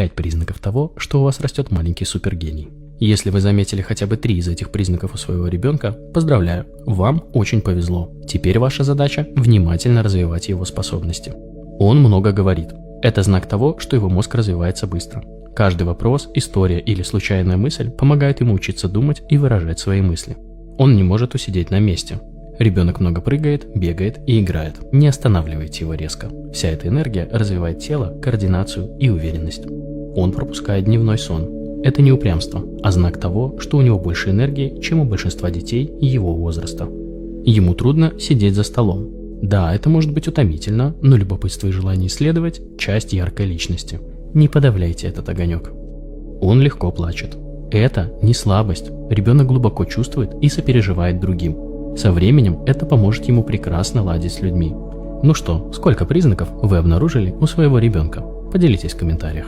5 признаков того, что у вас растет маленький супергений. Если вы заметили хотя бы 3 из этих признаков у своего ребенка, поздравляю, вам очень повезло. Теперь ваша задача – внимательно развивать его способности. Он много говорит. Это знак того, что его мозг развивается быстро. Каждый вопрос, история или случайная мысль помогают ему учиться думать и выражать свои мысли. Он не может усидеть на месте. Ребенок много прыгает, бегает и играет. Не останавливайте его резко. Вся эта энергия развивает тело, координацию и уверенность. Он пропускает дневной сон. Это не упрямство, а знак того, что у него больше энергии, чем у большинства детей его возраста. Ему трудно сидеть за столом. Да, это может быть утомительно, но любопытство и желание исследовать – часть яркой личности. Не подавляйте этот огонек. Он легко плачет. Это не слабость. Ребенок глубоко чувствует и сопереживает другим. Со временем это поможет ему прекрасно ладить с людьми. Ну что, сколько признаков вы обнаружили у своего ребенка? Поделитесь в комментариях.